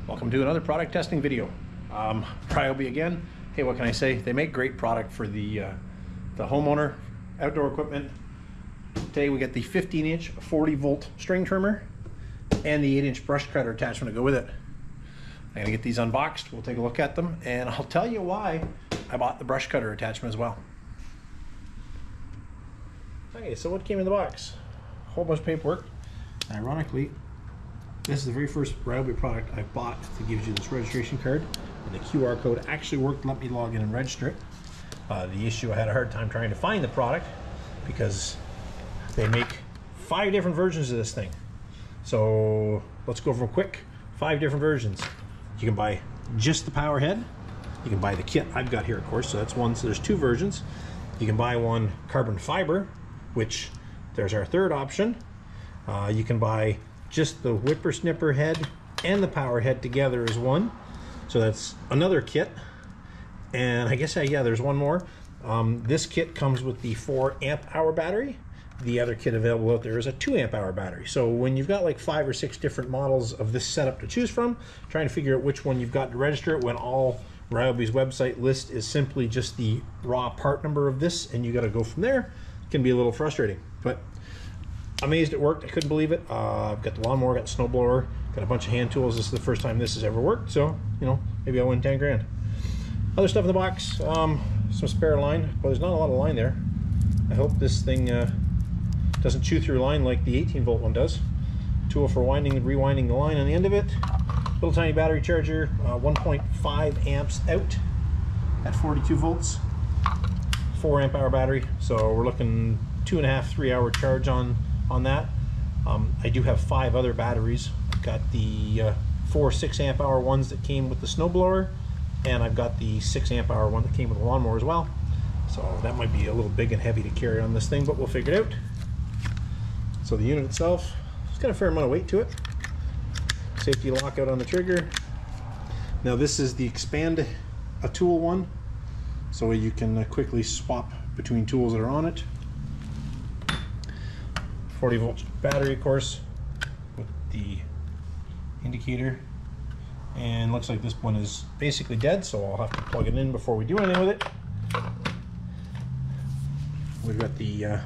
Welcome to another product testing video. Ryobi again. Hey, what can I say? They make great product for the homeowner, outdoor equipment. Today we get the 15-inch 40-volt string trimmer and the 8-inch brush cutter attachment to go with it. I'm gonna get these unboxed. We'll take a look at them, and I'll tell you why I bought the brush cutter attachment as well. Okay, so what came in the box? A whole bunch of paperwork. Ironically, this is the very first Ryobi product I bought that gives you this registration card, and the QR code actually worked to let me log in and register it. The issue, I had a hard time trying to find the product because they make 5 different versions of this thing. So let's go over quick. 5 different versions. You can buy just the power head. You can buy the kit I've got here, of course, so that's one. So there's 2 versions. You can buy one carbon fiber, which there's our 3rd option. You can buy just the whippersnipper head and the power head together as one. So that's another kit. And I guess, yeah, there's one more. This kit comes with the 4 amp hour battery. The other kit available out there is a 2 amp hour battery. So when you've got like 5 or 6 different models of this setup to choose from, trying to figure out which one you've got to register it when all Ryobi's website list is simply just the raw part number of this, and you got to go from there, can be a little frustrating. But amazed it worked. I couldn't believe it. I've got the lawnmower, got the snowblower, got a bunch of hand tools. This is the first time this has ever worked, so you know, maybe I'll win 10 grand. Other stuff in the box, some spare line, but there's not a lot of line there. I hope this thing doesn't chew through line like the 18-volt one does. Tool for winding and rewinding the line on the end of it. Little tiny battery charger, 1.5 amps out at 42 volts. 4 amp hour battery, so we're looking 2.5–3 hour charge on that. I do have 5 other batteries. I've got the 4 6 amp hour ones that came with the snowblower, and I've got the 6 amp hour one that came with the lawnmower as well. So that might be a little big and heavy to carry on this thing, but we'll figure it out. So the unit itself, it's got a fair amount of weight to it. Safety lockout on the trigger. Now this is the expand a tool one, so you can quickly swap between tools that are on it. 40-volt battery, of course, with the indicator. And looks like this one is basically dead, so I'll have to plug it in before we do anything with it. We've got the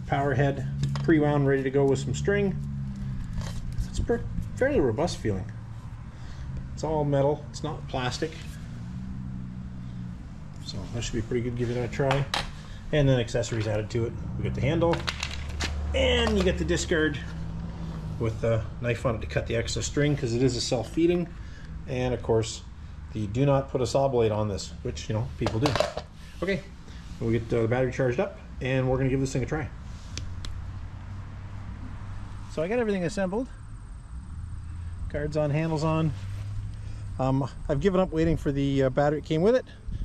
power head pre-wound, ready to go with some string. It's fairly robust feeling. It's all metal, it's not plastic. So that should be pretty good, give it a try. And then accessories added to it. We got the handle, and you get the discard with a knife on it to cut the excess string because it is a self-feeding. And of course, the do not put a saw blade on this, which, you know, people do. Okay, we'll get the battery charged up and we're gonna give this thing a try. So I got everything assembled. Guards on, handles on. I've given up waiting for the battery that came with it,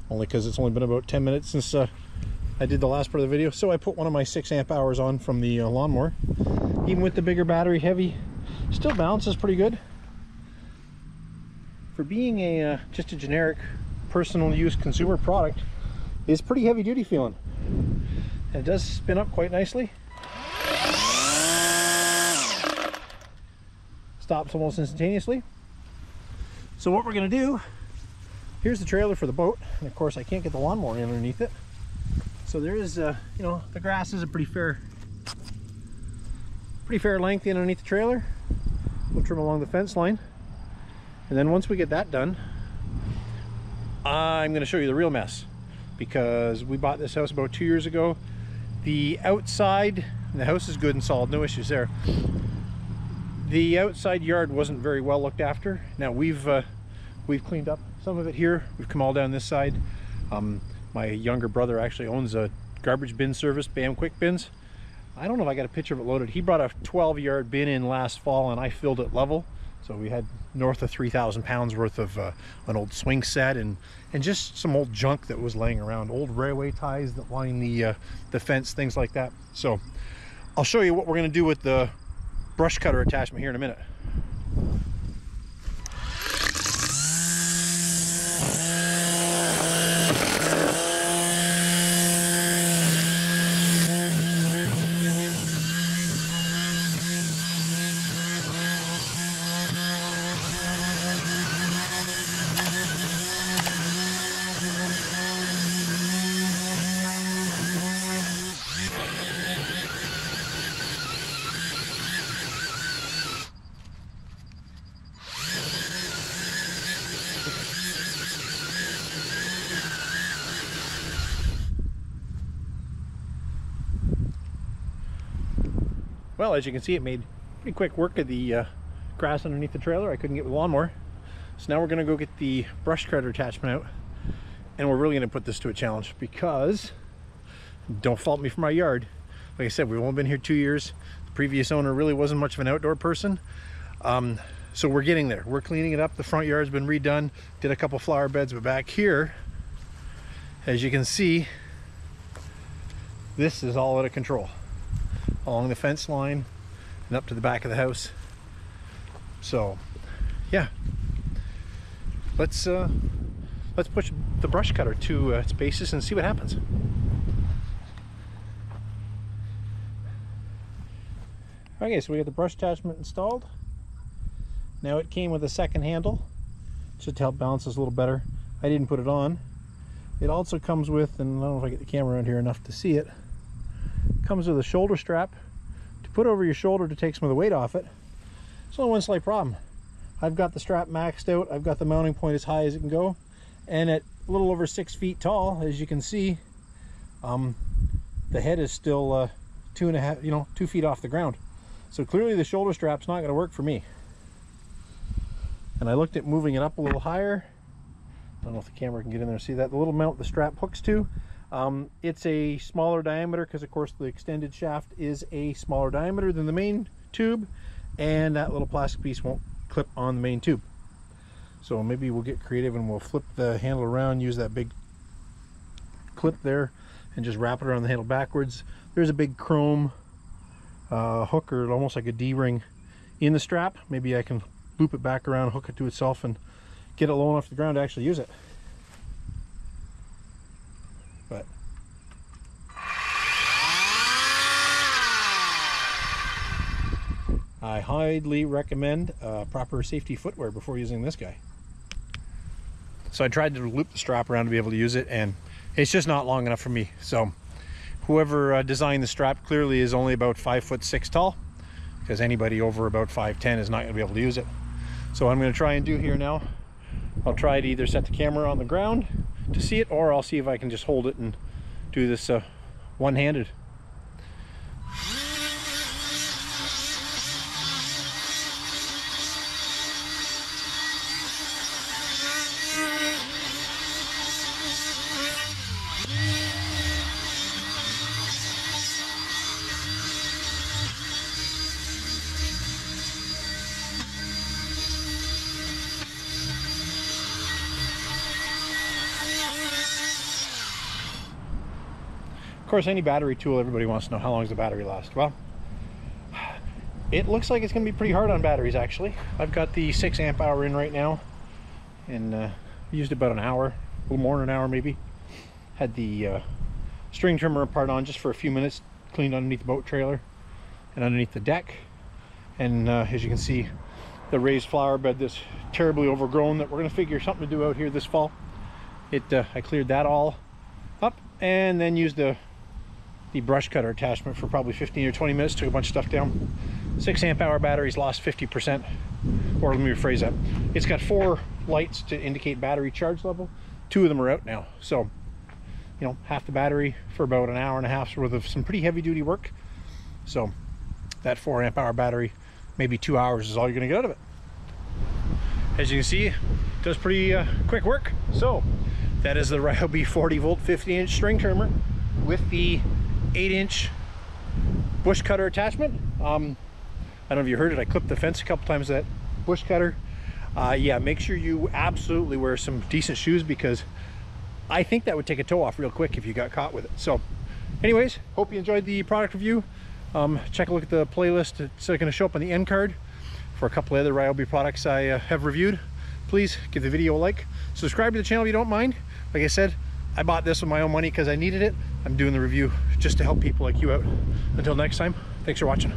only because it's only been about 10 minutes since I did the last part of the video. So I put one of my 6 amp hours on from the lawnmower. Even with the bigger battery, heavy, still balances pretty good. For being a just a generic personal use consumer product, it's pretty heavy duty feeling. And it does spin up quite nicely. Stops almost instantaneously. So what we're gonna do, here's the trailer for the boat, and of course I can't get the lawnmower in underneath it. So there is, you know, the grass is a pretty fair length in underneath the trailer. We'll trim along the fence line, and then once we get that done, I'm going to show you the real mess, because we bought this house about 2 years ago. The outside, the house is good and solid, no issues there. The outside yard wasn't very well looked after. Now we've cleaned up some of it here. We've come all down this side. My younger brother actually owns a garbage bin service, Bam Quick Bins. I don't know if I got a picture of it loaded. He brought a 12-yard bin in last fall and I filled it level. So we had north of 3,000 pounds worth of an old swing set and just some old junk that was laying around, old railway ties that line the fence, things like that. So I'll show you what we're gonna do with the brush cutter attachment here in a minute. Well, as you can see, it made pretty quick work of the grass underneath the trailer. I couldn't get with the lawnmower. So now we're gonna go get the brush cutter attachment out, and we're really gonna put this to a challenge because, don't fault me for my yard. Like I said, we've only been here 2 years. The previous owner really wasn't much of an outdoor person. So we're getting there. We're cleaning it up. The front yard's been redone. Did a couple flower beds, but back here, as you can see, this is all out of control. Along the fence line and up to the back of the house. So, yeah. Let's push the brush cutter to its basis and see what happens. Okay, so we got the brush attachment installed. Now it came with a second handle, just to help balance this a little better. I didn't put it on. It also comes with, and I don't know if I get the camera around here enough to see it, comes with a shoulder strap to put over your shoulder to take some of the weight off it. There's only one slight problem. I've got the strap maxed out. I've got the mounting point as high as it can go, and at a little over 6 feet tall, as you can see, the head is still 2 feet off the ground. So clearly the shoulder strap's not going to work for me. And I looked at moving it up a little higher. I don't know if the camera can get in there and see that. The little mount the strap hooks to, it's a smaller diameter because of course the extended shaft is a smaller diameter than the main tube, and that little plastic piece won't clip on the main tube. So maybe we'll get creative and we'll flip the handle around, use that big clip there, and just wrap it around the handle backwards. There's a big chrome hook, or almost like a D-ring, in the strap. Maybe I can loop it back around, hook it to itself, and get it low enough to the ground to actually use it. But I highly recommend proper safety footwear before using this guy. So I tried to loop the strap around to be able to use it, and it's just not long enough for me. So whoever designed the strap clearly is only about 5'6" tall, because anybody over about 5'10" is not going to be able to use it. So what I'm going to try and do here now, I'll try to either set the camera on the ground to see it, or I'll see if I can just hold it and do this one-handed. Of course, any battery tool, everybody wants to know how long does the battery last. Well, it looks like it's going to be pretty hard on batteries, actually. I've got the 6 amp hour in right now, and used about an hour, a little more than an hour maybe. Had the string trimmer part on just for a few minutes, cleaned underneath the boat trailer and underneath the deck. And as you can see, the raised flower bed that's terribly overgrown that we're going to figure something to do out here this fall. I cleared that all up, and then used the brush cutter attachment for probably 15 or 20 minutes, took a bunch of stuff down. 6 amp hour batteries lost 50%, or let me rephrase that. It's got 4 lights to indicate battery charge level. 2 of them are out now. So, you know, half the battery for about an hour and a half's worth of some pretty heavy duty work. So that 4 amp hour battery, maybe 2 hours is all you're gonna get out of it. As you can see, it does pretty quick work. So that is the Ryobi 40 volt 50-inch string trimmer with the 8-inch bush cutter attachment. I don't know if you heard it, I clipped the fence a couple times with that bush cutter. Yeah, make sure you absolutely wear some decent shoes, because I think that would take a toe off real quick if you got caught with it. So anyways, hope you enjoyed the product review. Check a look at the playlist. It's going to show up on the end card for a couple of other Ryobi products I have reviewed. Please give the video a like, subscribe to the channel if you don't mind. Like I said, I bought this with my own money because I needed it. I'm doing the review just to help people like you out. Until next time, thanks for watching.